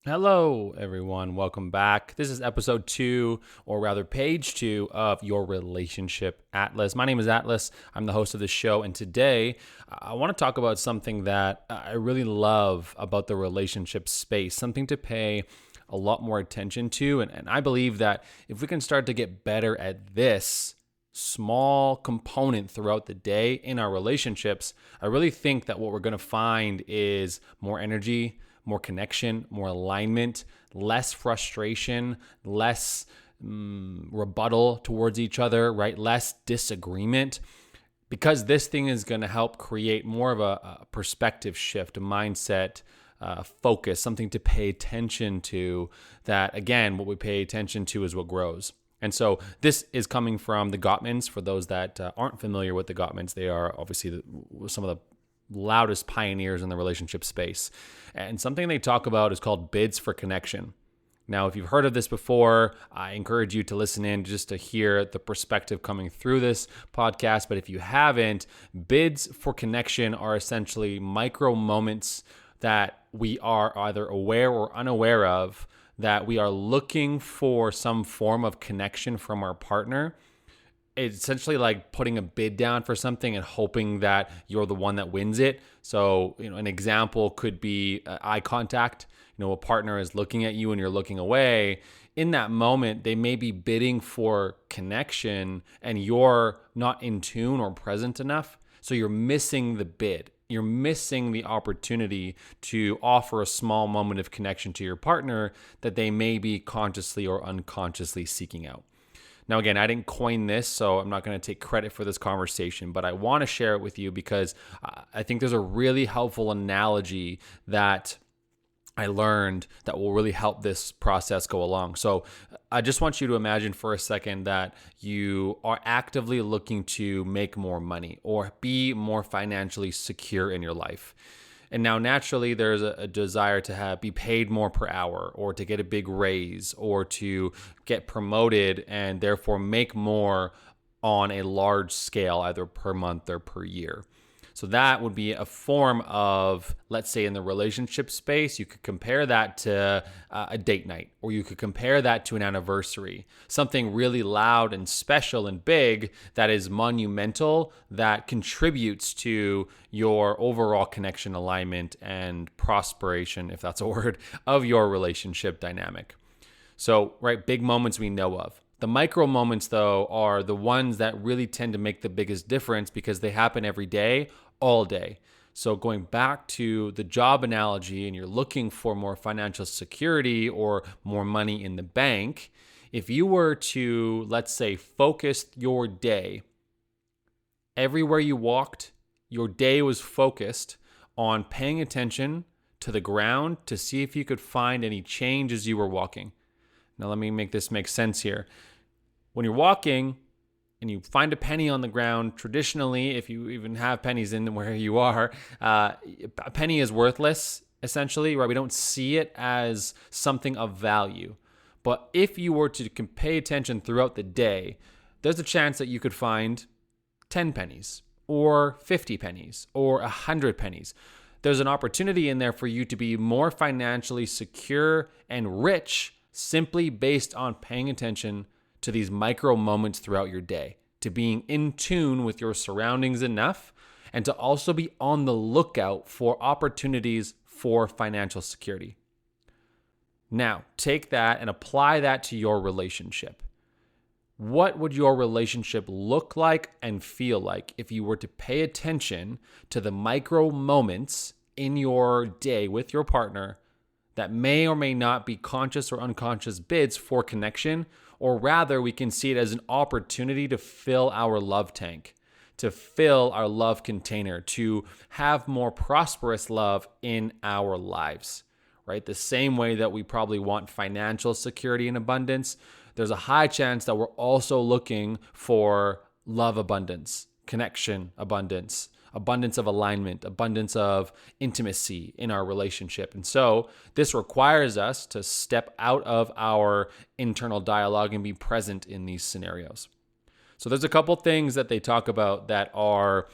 Hello, everyone. Welcome back. This is episode 2, or rather, page 2 of Your Relationship Atlas. My name is Atlas. I'm the host of this show. And today, I want to talk about something that I really love about the relationship space, something to pay a lot more attention to. And I believe that if we can start to get better at this small component throughout the day in our relationships, I really think that what we're going to find is more energy, more connection, more alignment, less frustration, less rebuttal towards each other, right? Less disagreement, because this thing is going to help create more of a perspective shift, a mindset, focus, something to pay attention to. That, again, what we pay attention to is what grows. And so this is coming from the Gottmans. For those that aren't familiar with the Gottmans, they are obviously some of the loudest pioneers in the relationship space. And something they talk about is called bids for connection. Now, if you've heard of this before, I encourage you to listen in just to hear the perspective coming through this podcast. But if you haven't, bids for connection are essentially micro moments that we are either aware or unaware of, that we are looking for some form of connection from our partner. It's essentially like putting a bid down for something and hoping that you're the one that wins it. So, an example could be eye contact. A partner is looking at you and you're looking away. In that moment, they may be bidding for connection and you're not in tune or present enough. So you're missing the bid. You're missing the opportunity to offer a small moment of connection to your partner that they may be consciously or unconsciously seeking out. Now, again, I didn't coin this, so I'm not going to take credit for this conversation, but I want to share it with you because I think there's a really helpful analogy that I learned that will really help this process go along. So I just want you to imagine for a second that you are actively looking to make more money or be more financially secure in your life. And now naturally there's a desire to be paid more per hour, or to get a big raise, or to get promoted and therefore make more on a large scale, either per month or per year. So that would be a form of, let's say in the relationship space, you could compare that to a date night, or you could compare that to an anniversary, something really loud and special and big that is monumental, that contributes to your overall connection, alignment, and prosperation, if that's a word, of your relationship dynamic. So, right, big moments we know of. The micro moments, though, are the ones that really tend to make the biggest difference because they happen every day, all day. So going back to the job analogy, and you're looking for more financial security or more money in the bank, if you were to, let's say, focus your day, everywhere you walked, your day was focused on paying attention to the ground to see if you could find any change as you were walking. Now, let me make this make sense here. When you're walking and you find a penny on the ground, traditionally, if you even have pennies in where you are, a penny is worthless, essentially, right? We don't see it as something of value. But if you were to pay attention throughout the day, there's a chance that you could find 10 pennies or 50 pennies or 100 pennies. There's an opportunity in there for you to be more financially secure and rich simply based on paying attention to these micro moments throughout your day, to being in tune with your surroundings enough, and to also be on the lookout for opportunities for financial security. Now, take that and apply that to your relationship. What would your relationship look like and feel like if you were to pay attention to the micro moments in your day with your partner that may or may not be conscious or unconscious bids for connection, or rather we can see it as an opportunity to fill our love tank, to fill our love container, to have more prosperous love in our lives, right? The same way that we probably want financial security and abundance, there's a high chance that we're also looking for love abundance, connection abundance, abundance of alignment, abundance of intimacy in our relationship. And so this requires us to step out of our internal dialogue and be present in these scenarios. So there's a couple things that they talk about that are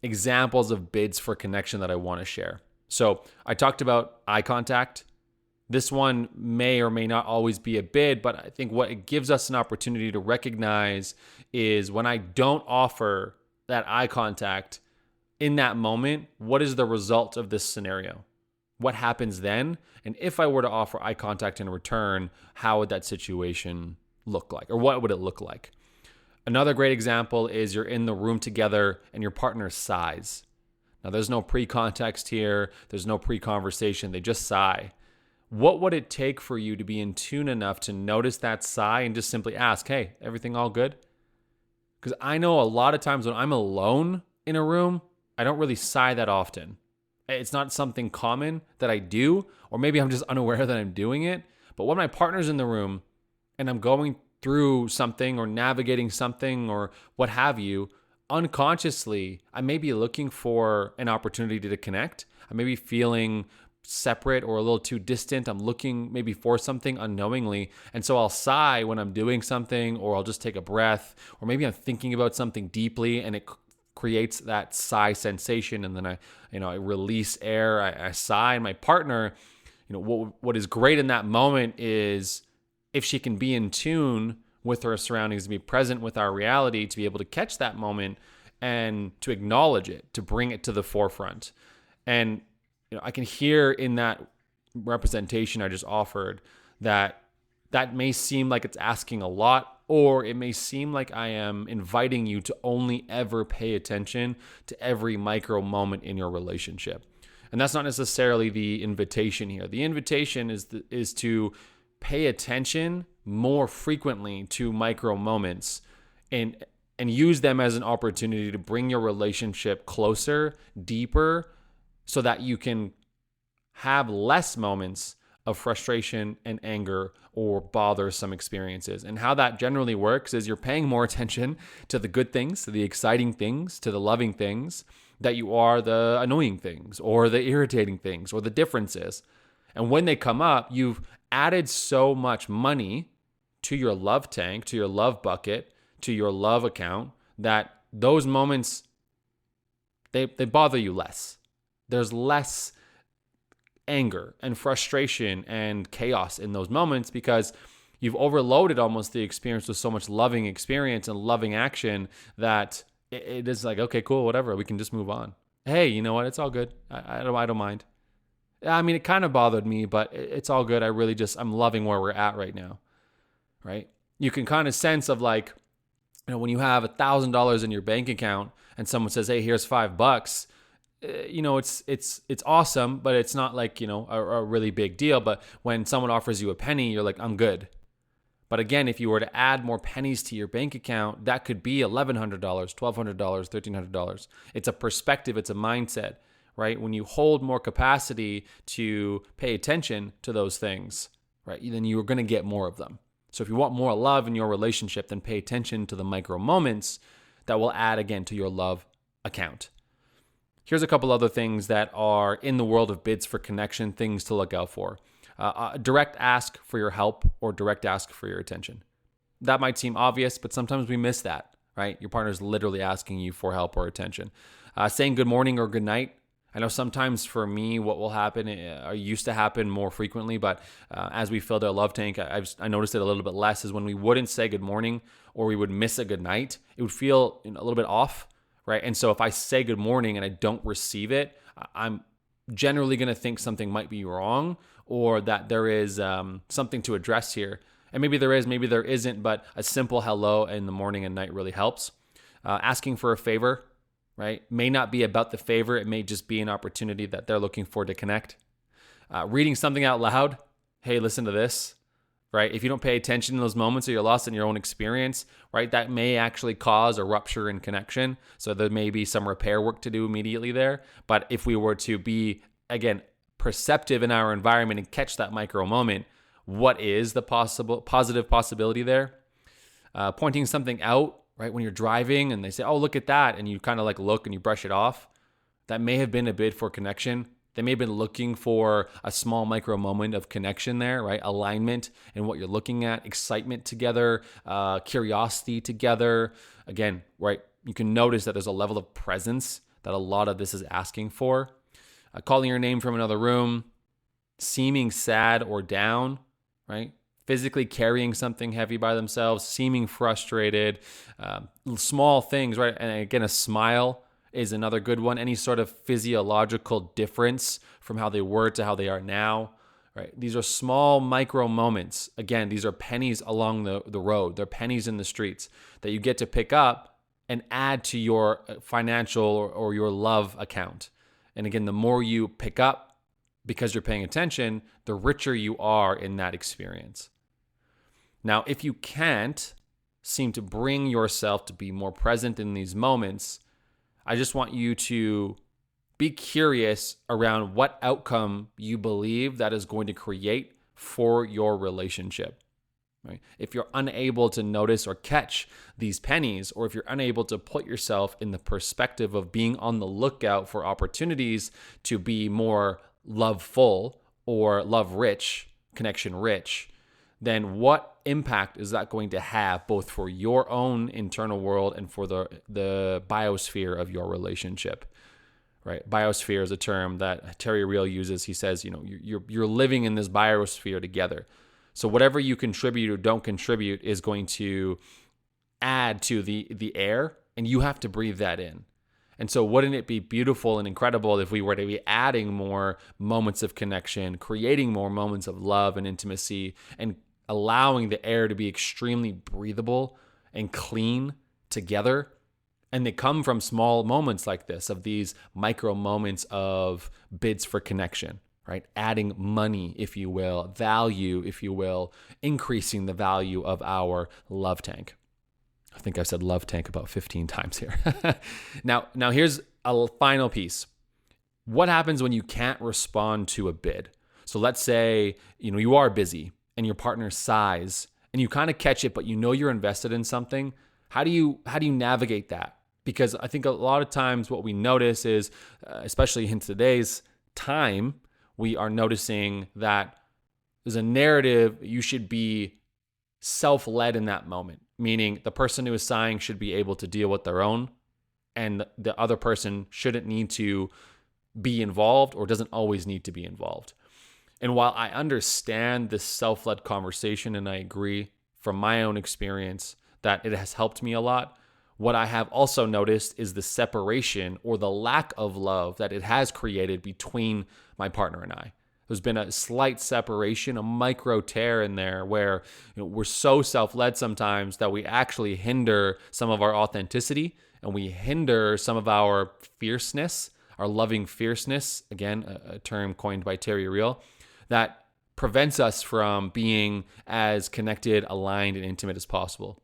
examples of bids for connection that I want to share. So I talked about eye contact, This one may or may not always be a bid, but I think what it gives us an opportunity to recognize is when I don't offer that eye contact in that moment, what is the result of this scenario? What happens then? And if I were to offer eye contact in return, how would that situation look like? Or what would it look like? Another great example is you're in the room together and your partner sighs. Now, there's no pre-context here. There's no pre-conversation. They just sigh. What would it take for you to be in tune enough to notice that sigh and just simply ask, hey, everything all good? Because I know a lot of times when I'm alone in a room, I don't really sigh that often. It's not something common that I do, or maybe I'm just unaware that I'm doing it. But when my partner's in the room and I'm going through something or navigating something or what have you, unconsciously, I may be looking for an opportunity to connect. I may be feeling separate or a little too distant. I'm looking maybe for something unknowingly. And so I'll sigh when I'm doing something, or I'll just take a breath, or maybe I'm thinking about something deeply and it creates that sigh sensation. And then I release air, I sigh. And my partner, what is great in that moment is if she can be in tune with her surroundings, to be present with our reality, to be able to catch that moment and to acknowledge it, to bring it to the forefront. And I can hear in that representation I just offered that may seem like it's asking a lot, or it may seem like I am inviting you to only ever pay attention to every micro moment in your relationship. And that's not necessarily the invitation here. The invitation is to pay attention more frequently to micro moments and use them as an opportunity to bring your relationship closer, deeper, so that you can have less moments of frustration and anger or bothersome experiences. And how that generally works is you're paying more attention to the good things, to the exciting things, to the loving things, that you are the annoying things or the irritating things or the differences. And when they come up, you've added so much money to your love tank, to your love bucket, to your love account, that those moments, they bother you less. There's less anger and frustration and chaos in those moments because you've overloaded almost the experience with so much loving experience and loving action that it is like, okay, cool, whatever. We can just move on. Hey, you know what? It's all good. I don't mind. I mean, it kind of bothered me, but it's all good. I'm loving where we're at right now, right? You can kind of sense of like, when you have $1,000 in your bank account and someone says, hey, here's $5, it's awesome, but it's not like, a really big deal. But when someone offers you a penny, you're like, I'm good. But again, if you were to add more pennies to your bank account, that could be $1,100, $1,200, $1,300. It's a perspective. It's a mindset, right? When you hold more capacity to pay attention to those things, right, then you're going to get more of them. So if you want more love in your relationship, then pay attention to the micro moments that will add again to your love account. Here's a couple other things that are in the world of bids for connection, things to look out for. Direct ask for your help or direct ask for your attention. That might seem obvious, but sometimes we miss that, right? Your partner's literally asking you for help or attention. Saying good morning or good night. I know sometimes for me, what will happen, used to happen more frequently, but as we filled our love tank, I noticed it a little bit less, is when we wouldn't say good morning or we would miss a good night, it would feel a little bit off, right? And so if I say good morning and I don't receive it, I'm generally going to think something might be wrong or that there is something to address here. And maybe there is, maybe there isn't, but a simple hello in the morning and night really helps. Asking for a favor, right? May not be about the favor. It may just be an opportunity that they're looking for to connect. Reading something out loud. Hey, listen to this, right? If you don't pay attention in those moments or you're lost in your own experience, right? That may actually cause a rupture in connection. So there may be some repair work to do immediately there. But if we were to be, again, perceptive in our environment and catch that micro moment, what is the positive possibility there? Pointing something out, right? When you're driving and they say, oh, look at that. And you kind of like look and you brush it off. That may have been a bid for connection. They may have been looking for a small micro moment of connection there, right? Alignment in what you're looking at, excitement together, curiosity together. Again, right? You can notice that there's a level of presence that a lot of this is asking for. Calling your name from another room. seeming sad or down, right? Physically carrying something heavy by themselves, seeming frustrated, small things, right? And again, a smile is another good one. Any sort of physiological difference from how they were to how they are now, right? These are small micro moments. Again, these are pennies along the road. They're pennies in the streets that you get to pick up and add to your financial or your love account. And again, the more you pick up because you're paying attention, the richer you are in that experience. Now, if you can't seem to bring yourself to be more present in these moments, I just want you to be curious around what outcome you believe that is going to create for your relationship. Right? If you're unable to notice or catch these pennies, or if you're unable to put yourself in the perspective of being on the lookout for opportunities to be more loveful or love rich, connection rich, then what impact is that going to have both for your own internal world and for the biosphere of your relationship? Right? Biosphere is a term that Terry Real uses. He says, you're living in this biosphere together. So whatever you contribute or don't contribute is going to add to the air, and you have to breathe that in. And so wouldn't it be beautiful and incredible if we were to be adding more moments of connection, creating more moments of love and intimacy, and allowing the air to be extremely breathable and clean together? And they come from small moments like this, of these micro moments of bids for connection, right? Adding money, if you will, value, if you will, increasing the value of our love tank. I think I've said love tank about 15 times here. Now here's a final piece. What happens when you can't respond to a bid? So let's say, you are busy and your partner sighs and you kind of catch it, but you're invested in something. How do you navigate that? Because I think a lot of times what we notice is, especially in today's time, we are noticing that there's a narrative you should be self-led in that moment, meaning the person who is sighing should be able to deal with their own, and the other person shouldn't need to be involved or doesn't always need to be involved. And while I understand this self-led conversation, and I agree from my own experience that it has helped me a lot, what I have also noticed is the separation or the lack of love that it has created between my partner and I. There's been a slight separation, a micro tear in there where we're so self-led sometimes that we actually hinder some of our authenticity, and we hinder some of our fierceness, our loving fierceness, again, a term coined by Terry Real, that prevents us from being as connected, aligned, and intimate as possible.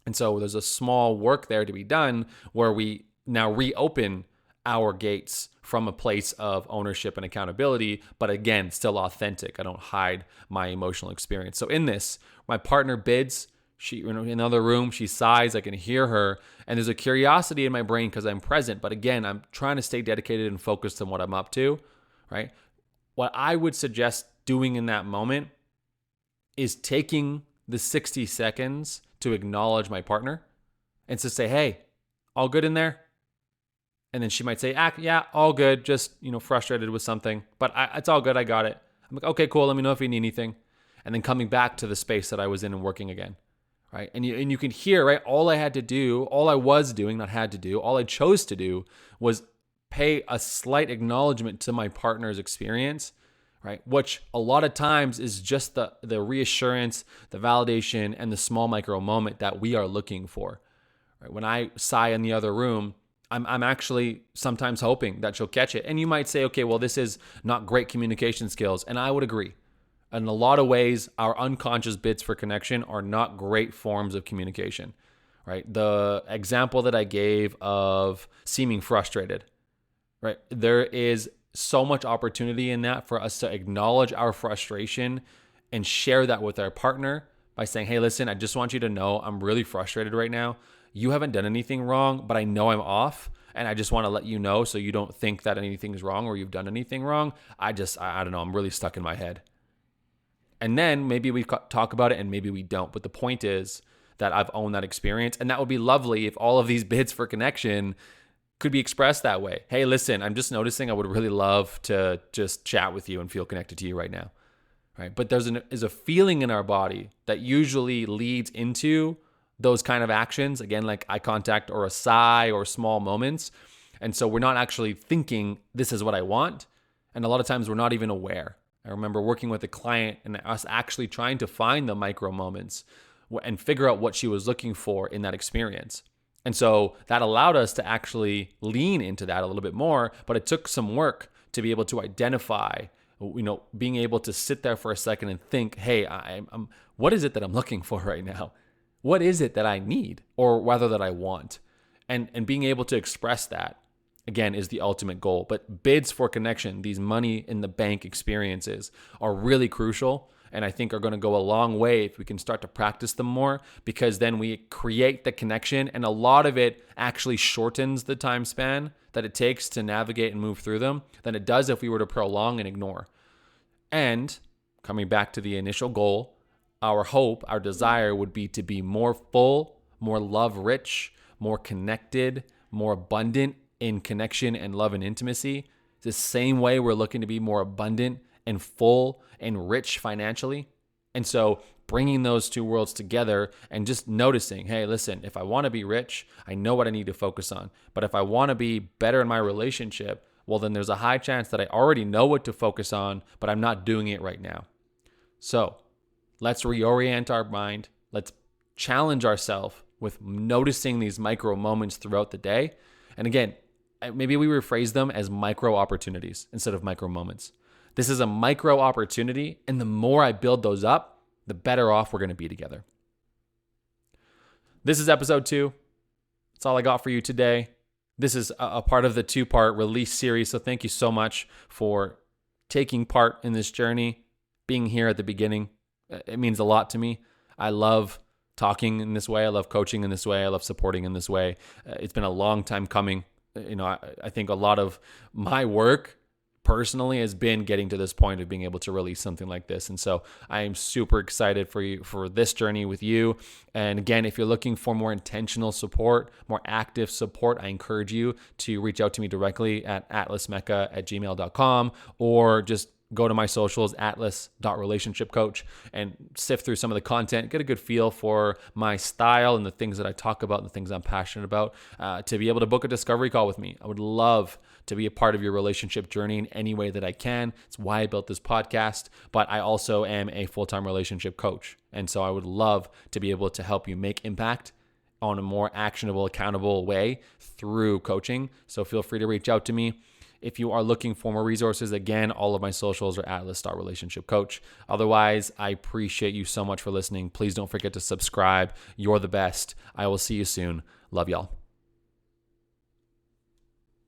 And so there's a small work there to be done where we now reopen our gates from a place of ownership and accountability, but again, still authentic. I don't hide my emotional experience. So in this, my partner bids, she in another room, she sighs, I can hear her, and there's a curiosity in my brain because I'm present, but again, I'm trying to stay dedicated and focused on what I'm up to, right? What I would suggest doing in that moment is taking the 60 seconds to acknowledge my partner and to say, hey, all good in there? And then she might say, yeah, all good, just, frustrated with something, but it's all good, I got it. I'm like, okay, cool, let me know if you need anything. And then coming back to the space that I was in and working again, right? And you can hear, right, all I chose to do was pay a slight acknowledgement to my partner's experience, right? Which a lot of times is just the reassurance, the validation, and the small micro moment that we are looking for. Right? When I sigh in the other room, I'm actually sometimes hoping that she'll catch it. And you might say, okay, well, this is not great communication skills. And I would agree. In a lot of ways, our unconscious bids for connection are not great forms of communication, right? The example that I gave of seeming frustrated, right? There is so much opportunity in that for us to acknowledge our frustration and share that with our partner by saying, hey, listen, I just want you to know I'm really frustrated right now. You haven't done anything wrong, but I know I'm off, and I just want to let you know so you don't think that anything is wrong or you've done anything wrong. I don't know, I'm really stuck in my head. And then maybe we talk about it and maybe we don't. But the point is that I've owned that experience, and that would be lovely if all of these bids for connection could be expressed that way. Hey, listen, I'm just noticing I would really love to just chat with you and feel connected to you right now. Right? But there's a feeling in our body that usually leads into those kind of actions, again, like eye contact or a sigh or small moments. And so we're not actually thinking, this is what I want. And a lot of times we're not even aware. I remember working with a client and us actually trying to find the micro moments and figure out what she was looking for in that experience. And so that allowed us to actually lean into that a little bit more, but it took some work to be able to identify, being able to sit there for a second and think, hey, I'm what is it that I'm looking for right now? What is it that I need, or rather that I want? And being able to express that, again, is the ultimate goal. But bids for connection, these money in the bank experiences, are really crucial, and I think are going to go a long way if we can start to practice them more, because then we create the connection, and a lot of it actually shortens the time span that it takes to navigate and move through them than it does if we were to prolong and ignore. And coming back to the initial goal, our hope, our desire would be to be more full, more love rich, more connected, more abundant in connection and love and intimacy. The same way we're looking to be more abundant and full and rich financially. And so bringing those two worlds together and just noticing, hey, listen, if I want to be rich, I know what I need to focus on. But if I want to be better in my relationship, well, then there's a high chance that I already know what to focus on, but I'm not doing it right now. So let's reorient our mind. Let's challenge ourselves with noticing these micro moments throughout the day. And again, maybe we rephrase them as micro opportunities instead of micro moments. This is a micro opportunity, and the more I build those up, the better off we're going to be together. This is episode 2. That's all I got for you today. This is a part of the 2-part release series, so thank you so much for taking part in this journey, being here at the beginning. It means a lot to me. I love talking in this way. I love coaching in this way. I love supporting in this way. It's been a long time coming. I think a lot of my work personally has been getting to this point of being able to release something like this. And so I am super excited for this journey with you. And again, if you're looking for more intentional support, more active support, I encourage you to reach out to me directly at atlasmecca@gmail.com, or just go to my socials, atlas.relationshipcoach, and sift through some of the content, get a good feel for my style and the things that I talk about and the things I'm passionate about, to be able to book a discovery call with me. I would love to be a part of your relationship journey in any way that I can. It's why I built this podcast, but I also am a full-time relationship coach. And so I would love to be able to help you make impact on a more actionable, accountable way through coaching. So feel free to reach out to me. If you are looking for more resources, again, all of my socials are atlas.relationshipcoach. Otherwise, I appreciate you so much for listening. Please don't forget to subscribe. You're the best. I will see you soon. Love y'all.